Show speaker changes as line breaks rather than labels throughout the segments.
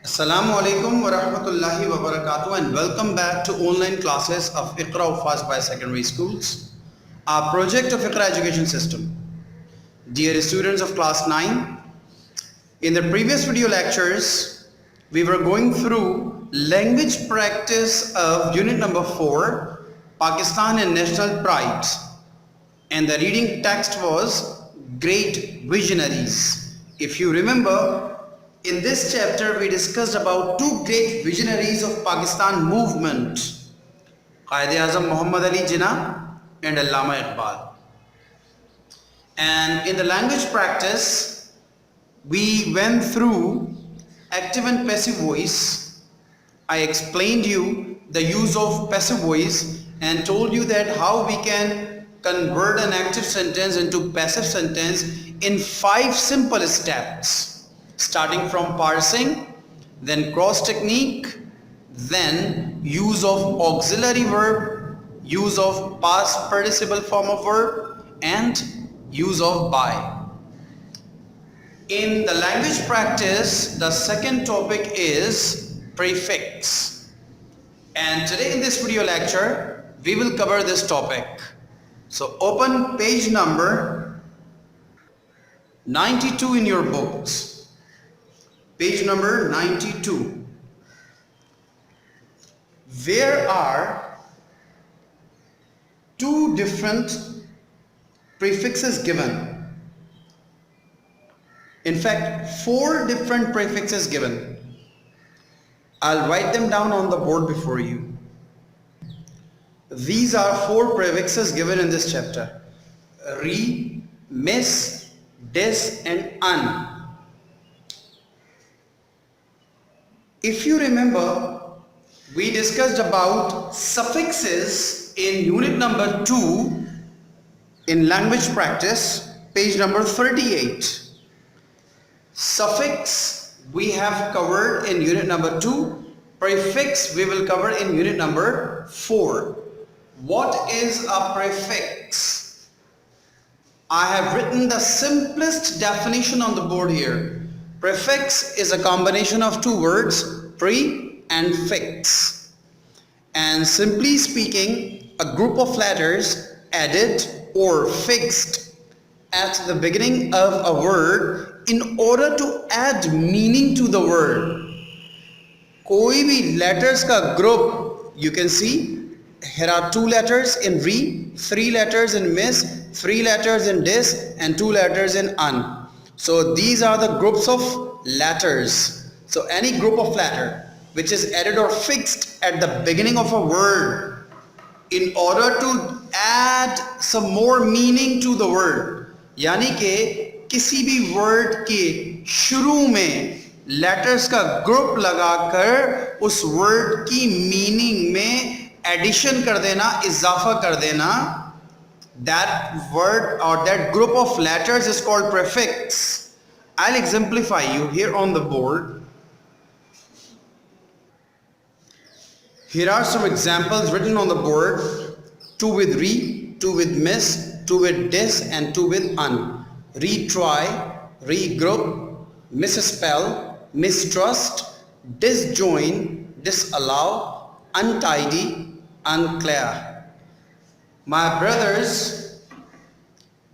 Assalamu alaikum wa rahmatullahi wa barakatuh and welcome back to online classes of Iqra Ufas by Secondary Schools, our project of Iqra Education System. Dear students of class 9, in the previous video lectures, we were going through language practice of unit number 4, Pakistan and National Pride, and the reading text was Great Visionaries. If you remember, in this chapter, we discussed about two great visionaries of Pakistan movement, Quaid-e-Azam Muhammad Ali Jinnah and Allama Iqbal. And in the language practice, we went through active and passive voice. I explained you the use of passive voice and told you that how we can convert an active sentence into passive sentence in 5 simple steps. Starting from parsing, then cross technique, then use of auxiliary verb, use of past participle form of verb, and use of by. In the language practice, the second topic is prefix. And today in this video lecture, we will cover this topic. So open page number 92 in your books. Page number 92. There are two different prefixes given. In fact, 4 different prefixes given. I'll write them down on the board before you. These are 4 prefixes given in this chapter. Re, miss, dis and un. If you remember, we discussed about suffixes in unit number 2 in language practice, page number 38. Suffix we have covered in unit number 2, prefix we will cover in unit number 4. What is a prefix? I have written the simplest definition on the board here. Prefix is a combination of 2 words, pre and fix. And simply speaking, a group of letters added or fixed at the beginning of a word in order to add meaning to the word. Koi bhi letters ka group, you can see here are 2 letters in re, 3 letters in miss, 3 letters in dis and 2 letters in un. So these are the groups of letters. So any group of letter which is added or fixed at the beginning of a word in order to add some more meaning to the word. यानी कि किसी भी word के शुरू में letters का group लगाकर उस word की meaning में addition कर देना, इजाफा कर देना, that word or that group of letters is called prefix. I'll exemplify you here on the board. Here are some examples written on the board. 2 with re, 2 with miss, 2 with dis and 2 with un. Retry, regroup, misspell, mistrust, disjoin, disallow, untidy, unclear. My brothers,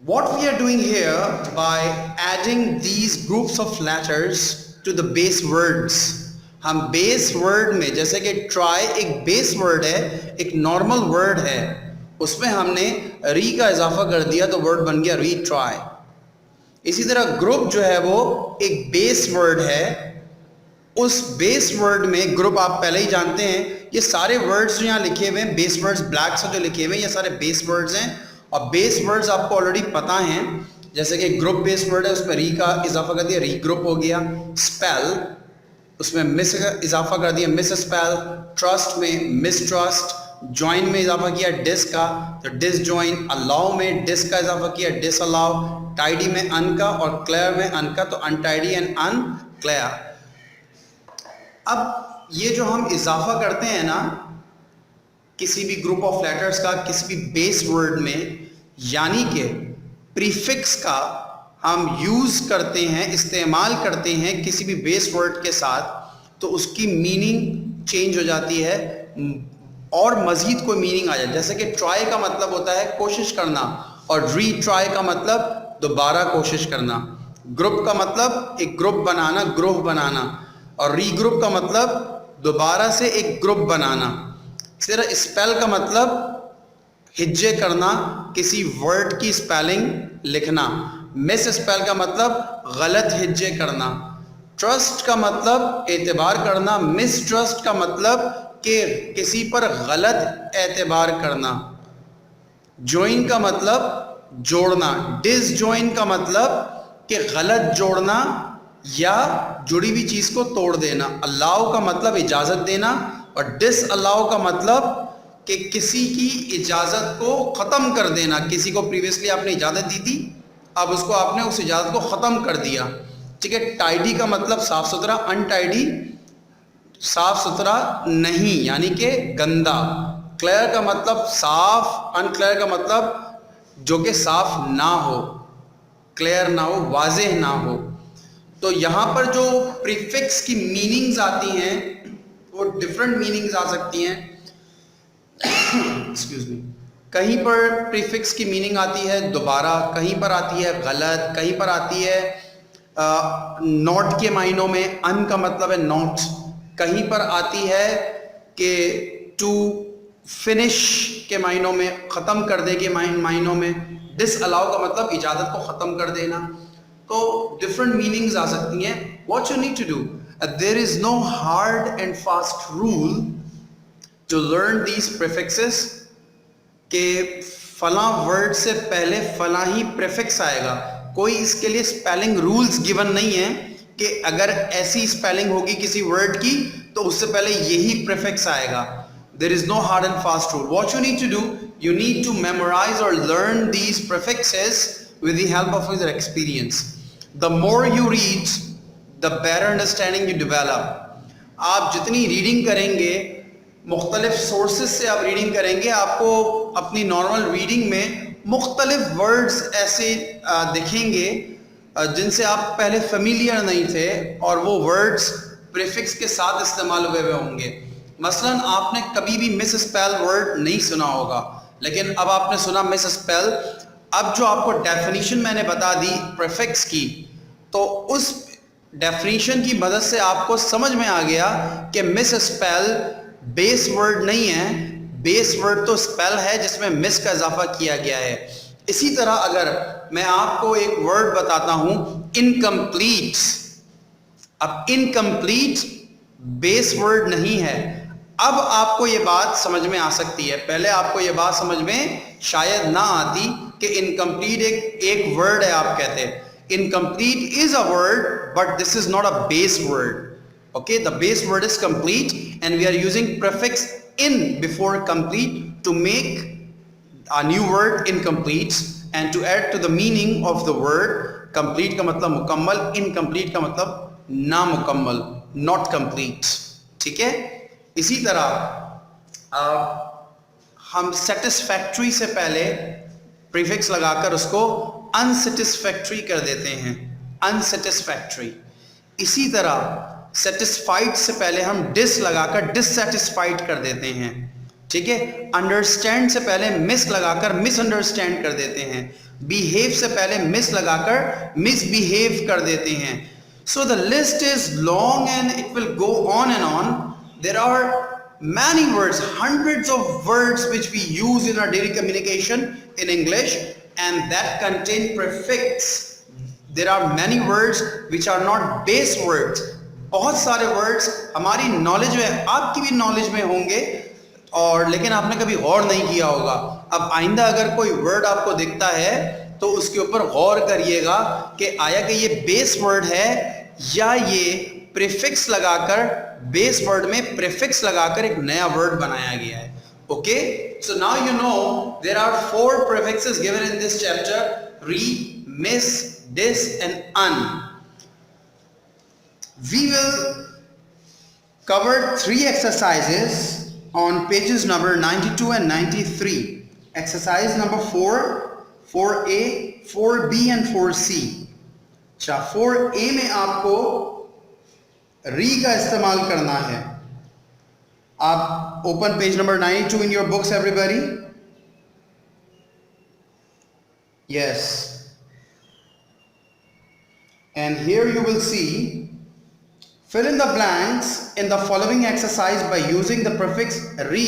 what we are doing here by adding these groups of letters to the base words, हम base word में जैसे कि try एक base word है, एक normal word है, उसमें हमने re का इजाफा कर दिया तो word बन गया retry. इसी तरह group जो है वो एक base word है, उस बेस वर्ड में ग्रुप आप पहले ही जानते हैं, ये सारे वर्ड्स जो यहाँ लिखे हुए हैं बेस वर्ड्स ब्लैक से जो लिखे हुए हैं ये सारे बेस वर्ड्स हैं और बेस वर्ड्स आपको ऑलरेडी पता हैं. जैसे कि ग्रुप बेस वर्ड है उसमें री का इजाफा कर दिया री ग्रुप हो गया, स्पेल उसमें मिस का इजाफा कर दिया मिस स्पेल, ट्रस्ट में मिस ट्रस्ट, ज्वाइन में इजाफा किया डिस का तो डिस ज्वाइन, अलाउ में डिस का इजाफा किया डिस अलाउ, टाइडी में अन का और क्लियर में अन का तो अनटाइडी एंड अनक्लियर. अब ये जो हम इजाफा करते हैं ना किसी भी ग्रुप ऑफ लेटर्स का किसी भी बेस वर्ड में, यानी कि प्रीफिक्स का हम यूज़ करते हैं, इस्तेमाल करते हैं किसी भी बेस वर्ड के साथ, तो उसकी मीनिंग चेंज हो जाती है और मजीद कोई मीनिंग आ जाए। जैसे कि ट्राई का मतलब होता है कोशिश करना और री ट्राई का मतलब दोबारा कोशिश करना। ग्रुप का मतलब एक ग्रुप बनाना, ग्रुप बनाना, और री ग्रुप का मतलब दोबारा से एक ग्रुप बनाना। सिर्फ स्पेल का मतलब हिज्जे करना, किसी वर्ड की स्पेलिंग लिखना। मिस स्पेल का मतलब गलत हिज्जे करना। ट्रस्ट का मतलब एतबार करना, मिस ट्रस्ट का मतलब कि किसी पर गलत एतबार करना। ज्वाइन का मतलब जोड़ना, डिसजॉइन का मतलब कि गलत जोड़ना या जुड़ी हुई चीज को तोड़ देना। अलाउ का मतलब इजाजत देना और डिस अलाउ का मतलब कि किसी की इजाजत को खत्म कर देना। किसी को प्रीवियसली आपने इजाजत दी थी, अब उसको आपने उस इजाजत को खत्म कर दिया। ठीक है। टाइडी का मतलब साफ सुथरा, अनटाइडी साफ सुथरा नहीं यानी कि गंदा। क्लियर का मतलब साफ, अनक्लियर का मतलब जो कि साफ ना हो, क्लियर ना हो, वाज़ेह ना हो। तो यहाँ पर जो प्रीफिक्स की मीनिंग्स आती हैं वो डिफरेंट मीनिंग्स आ सकती हैं। Excuse me. कहीं पर प्रीफिक्स की मीनिंग आती है दोबारा, कहीं पर आती है गलत, कहीं पर आती है नॉट के मायनों में, अन का मतलब है नॉट। कहीं पर आती है कि टू फिनिश के मायनों में, ख़त्म कर दे के मायनों में। डिस अलाउ का मतलब इजाज़त को ख़त्म कर देना। तो डिफरेंट मीनिंग्स आ सकती हैं। What you need to do, there is no hard and fast rule to learn these prefixes के फला वर्ड से पहले फला ही प्रीफिक्स आएगा। कोई इसके लिए स्पेलिंग रूल्स गिवन नहीं है कि अगर ऐसी स्पेलिंग होगी किसी वर्ड की तो उससे पहले यही प्रीफिक्स आएगा। There is no hard and fast rule. What you need to do, you need to memorize or learn these prefixes with the help of your experience. The more you read, the better understanding you develop. आप जितनी reading करेंगे, मुख्तलिफ sources से आप reading करेंगे, आपको अपनी normal reading में मुख्तलिफ वर्ड्स ऐसे दिखेंगे जिनसे आप पहले फेमिलियर नहीं थे और वो वर्ड्स प्रीफिक्स के साथ इस्तेमाल हुए होंगे। मसलन आपने कभी भी मिस स्पेल वर्ड नहीं सुना होगा, लेकिन अब आपने सुना मिस स्पेल। अब जो आपको डेफिनेशन मैंने बता दी प्रीफिक्स की, तो उस डेफिनेशन की मदद से आपको समझ में आ गया कि मिस स्पेल बेस वर्ड नहीं है। बेस वर्ड तो स्पेल है जिसमें मिस का इजाफा किया गया है। इसी तरह अगर मैं आपको एक वर्ड बताता हूं इनकम्प्लीट, अब इनकम्प्लीट बेस वर्ड नहीं है। अब आपको ये बात समझ में आ सकती है, पहले आपको ये बात समझ में शायद ना आती कि इनकम्प्लीट एक वर्ड है। आप कहते हैं incomplete is a word but this is not a base word. Okay, the base word is complete and we are using prefix in before complete to make a new word incomplete and to add to the meaning of the word. Complete का मतलब मुकम्मल, incomplete का मतलब ना मुकम्मल, not complete। ठीक है। इसी तरह हम satisfactory से पहले prefix लगाकर उसको unsatisfactory कर देते हैं, unsatisfactory। इसी तरह सेटिस्फाइड से पहले हम डिस लगाकर डिससेटिस्फाइड कर देते हैं। ठीक है। अंडरस्टैंड से पहले मिस लगाकर मिसअंडरस्टैंड कर देते हैं। बिहेव से पहले मिस लगाकर मिसबिहेव कर देते हैं। So the list is long and it will go on and on. There are many words, hundreds of words which we use in our daily communication in English and that contain prefix. There are many words which are not base words. बहुत सारे words हमारी knowledge में, आपकी भी knowledge में होंगे और लेकिन आपने कभी गौर नहीं किया होगा। अब आइंदा अगर कोई वर्ड आपको दिखता है तो उसके ऊपर गौर करिएगा कि आया कि ये बेस वर्ड है या ये प्रीफिक्स लगाकर, बेस वर्ड में प्रीफिक्स लगाकर एक नया वर्ड बनाया गया है। Okay, so now you know there are 4 prefixes given in this chapter, re, mis, dis and un. We will cover 3 exercises on pages number 92 and 93. Exercise number 4, 4A, 4B and 4C. अच्छा, 4A में आपको री का इस्तेमाल करना है। आप open page number 92 in your books everybody. Yes, and here you will see fill in the blanks in the following exercise by using the prefix re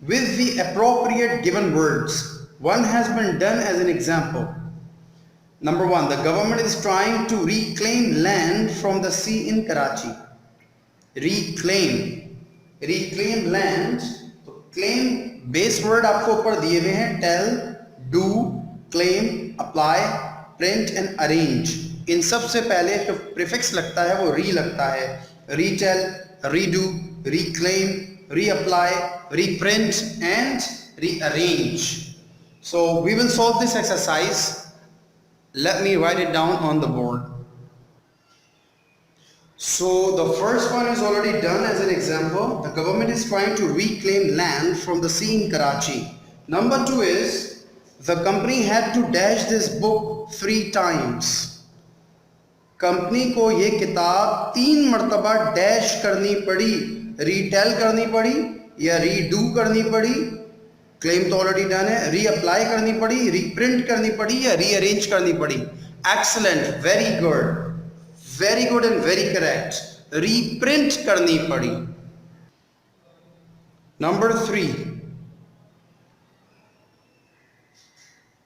with the appropriate given words. One has been done as an example. Number 1, the government is trying to reclaim land from the sea in Karachi. Reclaim land. तो claim base word आपको ऊपर दिए हुए हैं, tell, do, claim, apply, print and arrange. इन सब से पहले जो प्रीफिक्स लगता है वो री लगता है। Retell, redo, reclaim, reapply, reprint and rearrange. So we will solve this exercise. Let me write it down on the board. So the first one is already done as an example. The government is trying to reclaim land from the sea in Karachi. Number 2 is the company had to dash this book 3 times. Company को ये किताब 3 मरतबा dash करनी पड़ी, retail करनी पड़ी या redo करनी पड़ी, क्लेम तो ऑलरेडी डन है, रीअप्लाई करनी पड़ी, रीप्रिंट करनी पड़ी या रीअरेंज करनी पड़ी। Excellent, very good and very correct. Reprint करनी पड़ी। Number 3,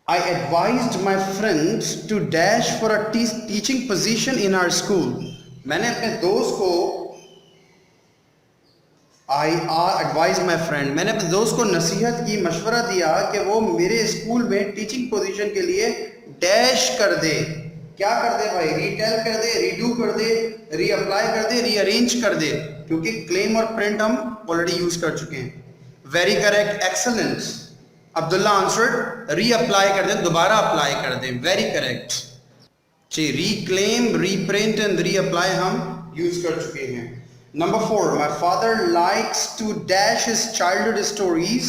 I advised my friends to dash for a teaching position in our school. मैंने अपने दोस्त को advised my friend, मैंने अपने दोस्त को नसीहत की, मशवरा दिया कि वो मेरे स्कूल में टीचिंग पोजीशन के लिए डैश कर दे। क्या कर दे भाई? रीटेल कर दे, रीडू कर दे, रीअप्लाई कर दे, रीअरेंज कर दे, क्योंकि क्लेम और प्रिंट हम ऑलरेडी यूज कर चुके हैं। Very correct, excellent. Abdullah answered reapply कर दें, दोबारा अप्लाई कर दें। वेरी करेक्ट जी। रीक्लेम, रीप्रिंट एंड रीअप्लाई हम यूज कर चुके हैं। Number 4, my father likes to dash his childhood stories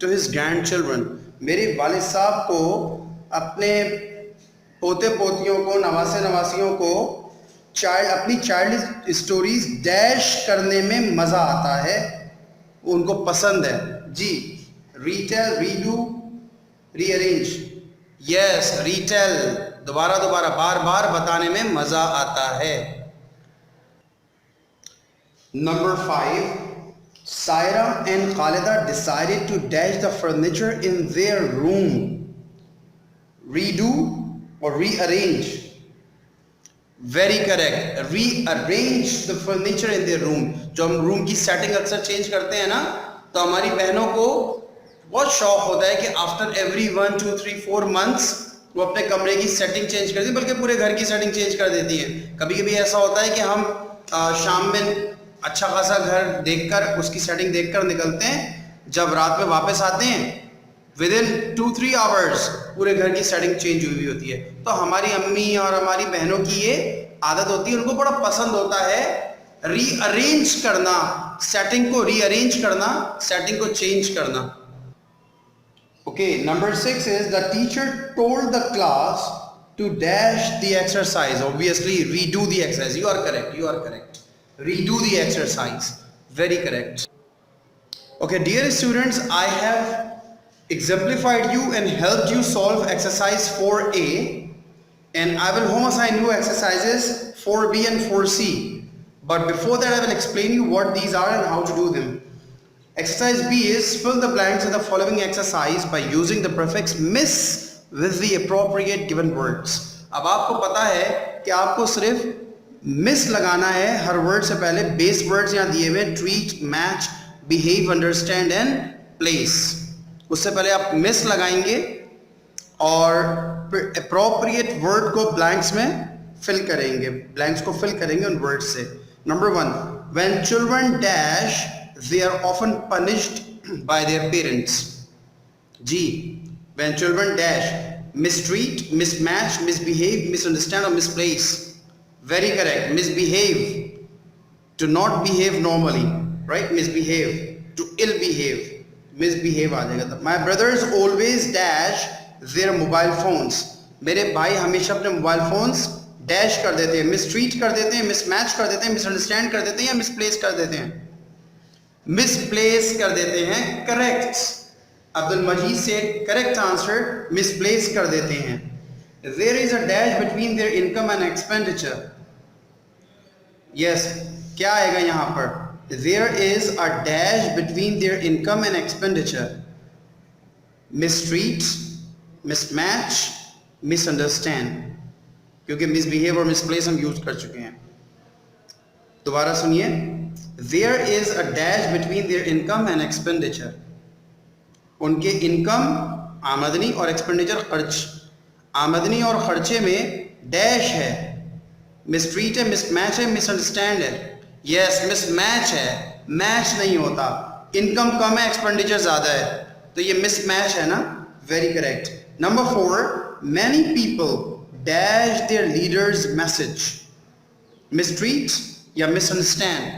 to his grandchildren. मेरे वालिद साहब को अपने पोते पोतियों को, नवासे नवासियों को अपनी चाइल्ड स्टोरीज डैश करने में मजा आता है, उनको पसंद है जी। Retell, redo, rearrange. Yes, retell, दोबारा बार बार बताने में मजा आता है। Number 5, Saira and Khalida decided to dash the furniture in their room. Redo और rearrange. Very correct, rearrange the furniture in their room. जो हम रूम की सेटिंग अक्सर चेंज करते हैं ना, तो हमारी बहनों को बहुत शौक होता है कि आफ्टर एवरी 1, 2, 3, 4 मंथ्स वो अपने कमरे की सेटिंग चेंज कर देती है, बल्कि पूरे घर की सेटिंग चेंज कर देती हैं। कभी कभी ऐसा होता है कि हम शाम में अच्छा खासा घर देखकर, उसकी सेटिंग देखकर निकलते हैं, जब रात में वापस आते हैं विद इन 2-3 आवर्स पूरे घर की सेटिंग चेंज हुई होती है। तो हमारी अम्मी और हमारी बहनों की ये आदत होती है, उनको बड़ा पसंद होता है रीअरेंज करना, सेटिंग को रीअरेंज करना, सेटिंग को चेंज करना। Okay, number 6 is the teacher told the class to dash the exercise. Obviously, redo the exercise. You are correct. Redo the exercise. Very correct. Okay, dear students, I have exemplified you and helped you solve exercise 4A, and I will home assign you exercises 4B and 4C. But before that, I will explain you what these are and how to do them. Exercise B is fill the blanks in the following exercise by using the prefix miss with the appropriate given words. अब आपको पता है कि आपको सिर्फ miss लगाना है हर word से पहले। बेस वर्ड्स यहाँ दिए हुए, treat, match, behave, understand and place. उससे पहले आप मिस लगाएंगे और अप्रोप्रिएट वर्ड को ब्लैंक्स में फिल करेंगे, ब्लैंक्स को फिल करेंगे उन वर्ड से। Number 1, when children dash they are often punished by their parents. G, when children dash, mistreat, mismatch, misbehave, misunderstand or misplace. Very correct. Misbehave, to not behave normally, right? Misbehave, to ill behave, misbehave आ जाएगा। My brothers always dash their mobile phones. मेरे भाई हमेशा अपने mobile phones dash कर देते हैं, mistreat कर देते हैं, मिसमैच कर देते हैं, मिसअंडरस्टैंड कर देते हैं या मिसप्लेस कर देते हैं? मिसप्लेस कर देते हैं, करेक्ट। अब्दुल मजीद से करेक्ट आंसर, मिसप्लेस कर देते हैं। There is a dash between their income and expenditure. Yes, क्या आएगा यहाँ पर? There is a dash between their income and expenditure. Mistreat, mismatch, misunderstand, क्योंकि मिसबिहेव और मिसप्लेस हम यूज कर चुके हैं। दोबारा सुनिए, there is a dash between their income and expenditure. उनके इनकम आमदनी और एक्सपेंडिचर खर्च, आमदनी और खर्चे में डैश है, मिसट्रीट है, मिसमैच है, मिसअंडरस्टैंड है। यस, मिसमैच है, मैच नहीं होता। इनकम कम है, एक्सपेंडिचर ज्यादा है, तो ये मिसमैच है ना। Very correct. Number 4, many people dash their leaders message. Mistreat या misunderstand?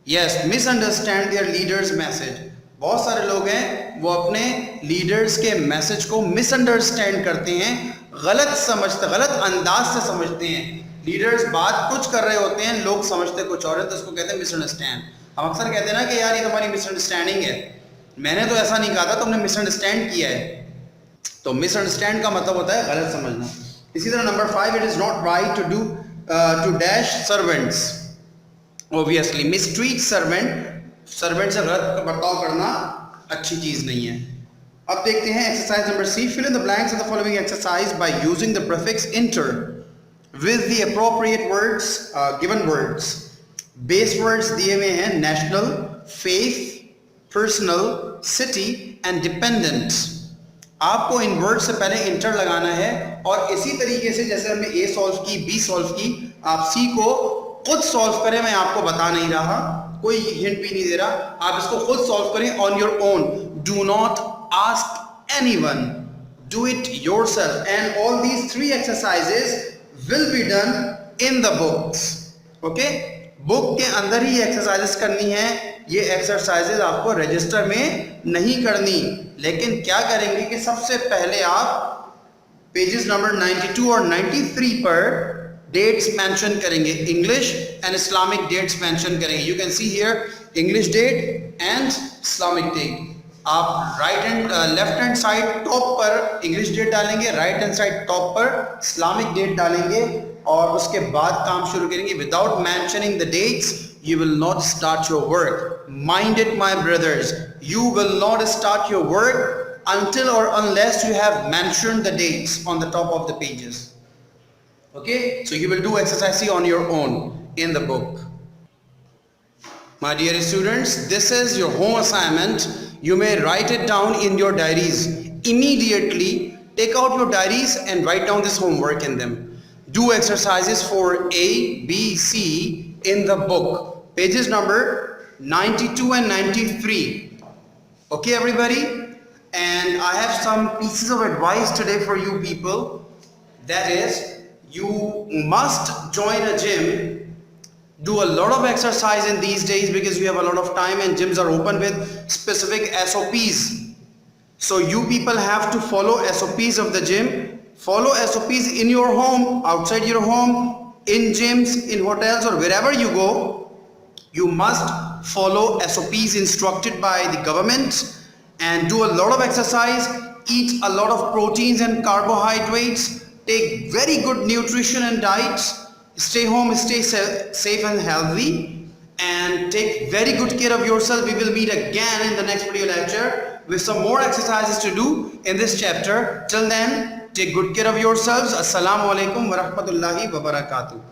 Yes, misunderstand their leaders message. बहुत सारे लोग हैं वो अपने लीडर्स के मैसेज को मिसअंडरस्टैंड करते हैं, गलत समझते, गलत अंदाज से समझते हैं। लीडर्स बात कुछ कर रहे होते हैं, लोग समझते कुछ और है, तो उसको कहते हैं मिसअंडरस्टैंड। हम अक्सर कहते हैं ना कि यार ये तुम्हारी मिसअंडरस्टैंडिंग है, मैंने तो ऐसा नहीं कहा था, तुमने मिसअंडरस्टैंड किया है। तो मिसअंडरस्टैंड का मतलब होता है गलत समझना। इसी तरह number 5, it is not right to do to dash servants. Obviously mistreat servant, servant से गलत बर्ताव करना अच्छी चीज नहीं है। अब देखते हैं exercise number C, fill in the blanks of the following exercise by using the prefix inter with the appropriate words given words. Base words दिए हुए हैं national, faith, personal, city and dependent. आपको इन वर्ड से पहले inter लगाना है और इसी तरीके से जैसे हमने A सॉल्व की, B सॉल्व की, आप C को खुद सॉल्व करें। मैं आपको बता नहीं रहा, कोई हिंट भी नहीं दे रहा, आप इसको खुद सॉल्व करें on your own. Do not ask anyone, do it yourself. And all these 3 exercises will be done in the books. Okay, book के अंदर ही एक्सरसाइजेस करनी है। ये एक्सरसाइजेस आपको रजिस्टर में नहीं करनी, लेकिन क्या करेंगे कि सबसे पहले आप पेजेस नंबर 92 और 93 पर डेट्स मेंशन करेंगे, English and Islamic dates mention करेंगे। You can see here English date and Islamic date. आप right and left hand side top पर इंग्लिश डेट डालेंगे, राइट हैंड साइड टॉप पर इस्लामिक डेट डालेंगे और उसके बाद काम शुरू करेंगे। Without mentioning the dates you will not start your work. Mind it, my brothers, you will not start your work until or unless you have mentioned the dates on the top of the pages. Okay, so you will do exercise C on your own in the book. My dear students, this is your home assignment. You may write it down in your diaries. Immediately take out your diaries and write down this homework in them. Do exercises for A, B, C in the book. Pages number 92 and 93. Okay, everybody? And I have some pieces of advice today for you people. That is, you must join a gym. Do a lot of exercise in these days because we have a lot of time and gyms are open with specific SOPs. So you people have to follow SOPs of the gym. Follow SOPs in your home, outside your home, in gyms, in hotels or wherever you go. You must follow SOPs instructed by the government and do a lot of exercise, eat a lot of proteins and carbohydrates, take very good nutrition and diets, stay home, stay safe and healthy, and take very good care of yourself. We will meet again in the next video lecture with some more exercises to do in this chapter. Till then, take good care of yourselves. Assalamu alaikum wa rahmatullahi wa barakatuh.